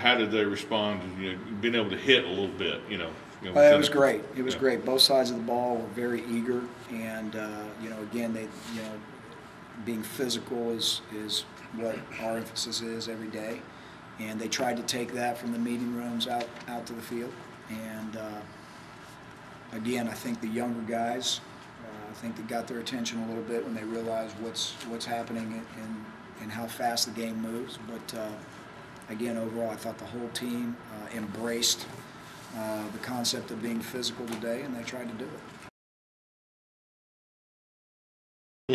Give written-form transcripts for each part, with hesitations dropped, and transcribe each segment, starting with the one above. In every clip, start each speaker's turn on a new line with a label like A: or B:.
A: how did they respond to, you know, being able to hit a little bit, you know?
B: It was great. It was great. Both sides of the ball were very eager, and you know, again, being physical is what our emphasis is every day, and they tried to take that from the meeting rooms out to the field. And again, I think the younger guys, I think they got their attention a little bit when they realized what's happening and how fast the game moves. But again, overall, I thought the whole team embraced the concept of being physical today, and they tried to do it.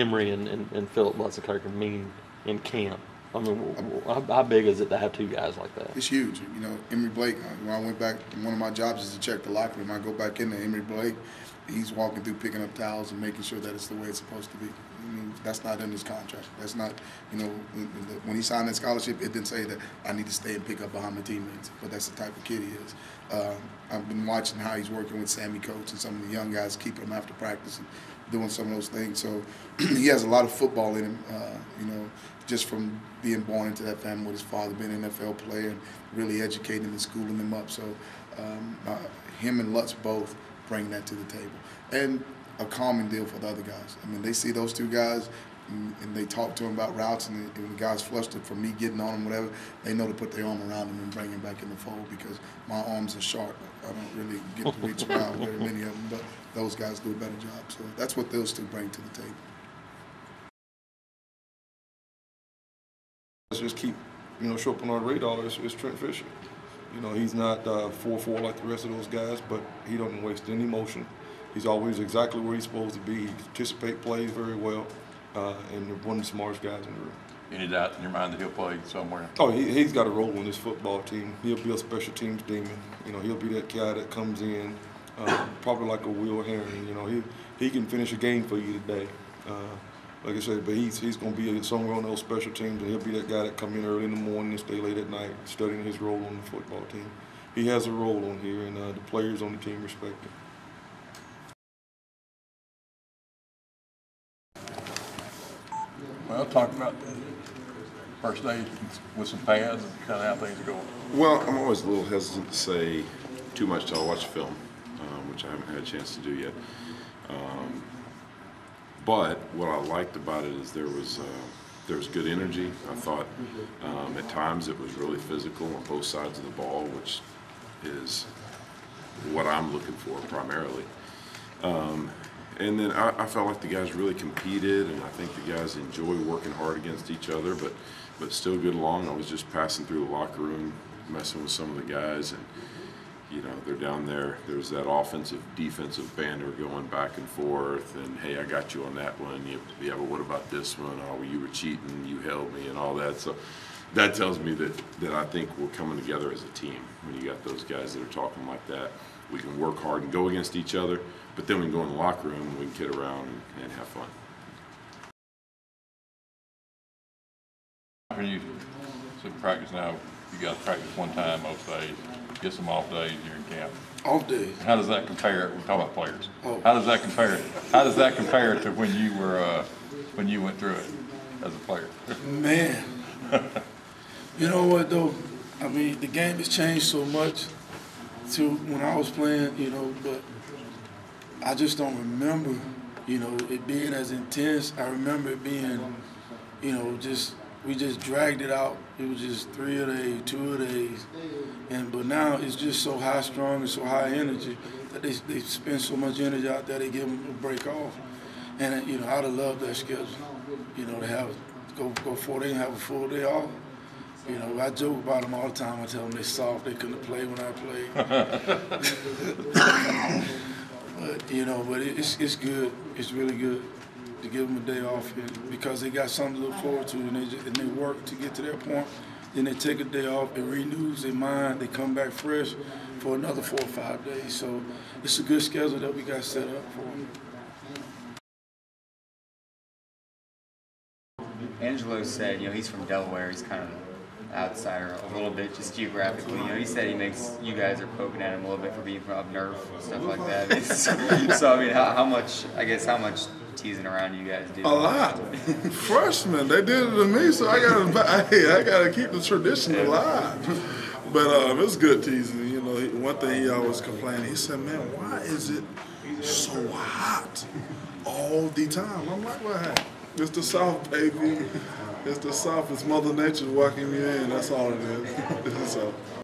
C: Emory and Philip Lutzekirk mean in camp? I mean, how big is it to have two guys like that?
D: It's huge. You know, Emory Blake, when I went back, one of my jobs is to check the locker room. I go back in there, Emory Blake, he's walking through picking up towels and making sure that it's the way it's supposed to be. I mean, that's not in his contract. That's not, you know, when he signed that scholarship, it didn't say that I need to stay and pick up behind my teammates, but that's the type of kid he is. I've been watching how he's working with Sammy Coates and some of the young guys, keeping him after practice and doing some of those things. So he has a lot of football in him, you know, just from being born into that family with his father being an NFL player and really educating him and schooling him up. So him and Lutz both bring that to the table. And a calming deal for the other guys. I mean, they see those two guys and they talk to him about routes, and the guys flustered from me getting on them, whatever, they know to put their arm around him and bring him back in the fold, because my arms are sharp. I don't really get to reach around very many of them, but those guys do a better job. So that's what those two bring to the table.
E: Let's just keep, you know, show up on our radar is Trent Fisher. You know, he's not 4-4 like the rest of those guys, but he doesn't waste any motion. He's always exactly where he's supposed to be. He anticipates plays very well, and one of the smartest guys in the room.
F: Any doubt in your mind that he'll play somewhere?
E: Oh, he's got a role in this football team. He'll be a special teams demon. You know, he'll be that guy that comes in, probably like a Will Herring. You know, he can finish a game for you today. Like I said, but he's going to be somewhere on those special teams, and he'll be that guy that come in early in the morning and stay late at night, studying his role on the football team. He has a role on here, and the players on the team respect him.
F: Well, talk about the first day with some pads and kind of how things are going.
G: Well, I'm always a little hesitant to say too much till I watch film, which I haven't had a chance to do yet. But what I liked about it is there was good energy. I thought at times it was really physical on both sides of the ball, which is what I'm looking for primarily. And then I felt like the guys really competed, and I think the guys enjoy working hard against each other, but still get along. I was just passing through the locker room, messing with some of the guys, and you know, they're down there. There's that offensive, defensive banter going back and forth, and hey, I got you on that one. Yeah, but what about this one? Oh, you were cheating, you held me, and all that. So that tells me that I think we're coming together as a team. When you got those guys that are talking like that, we can work hard and go against each other, but then we can go in the locker room and we can kid around and have fun.
F: When you practice now, you got to practice one time most days. Get some off days during camp.
D: Off days.
F: How does that compare? We talk about players.
D: Oh.
F: How does that compare? How does that compare to when you were when you went through it as a player?
H: Man, you know what though? I mean, the game has changed so much to when I was playing, you know, but I just don't remember, you know, it being as intense. I remember it being, you know, we just dragged it out. It was just 3 a day, 2 a days. But now it's just so high strung and so high energy that they spend so much energy out there, they give them a break off. And, you know, I'd have loved that schedule, you know, to have go 4 days and have a full day off. You know, I joke about them all the time. I tell them they're soft, they couldn't play when I played. But, you know, it's good. It's really good to give them a day off because they got something to look forward to, and they work to get to their point. Then they take a day off, it renews their mind, they come back fresh for another 4 or 5 days. So it's a good schedule that we got set up for them.
I: Angelo said, you know, he's from Delaware, he's kind of outsider a little bit, just geographically. You know, he said he makes you guys are poking at him a little bit for being from up north and stuff like that. So I mean, how much teasing around you guys do?
H: A lot. Freshmen, they did it to me, so I gotta keep the tradition alive.
D: But it was good teasing. You know, one thing he always complained. He said, "Man, why is it so hot all the time?" I'm like, "Well, hey, it's the South, baby. It's the South. It's Mother Nature walking you in. That's all it is." So.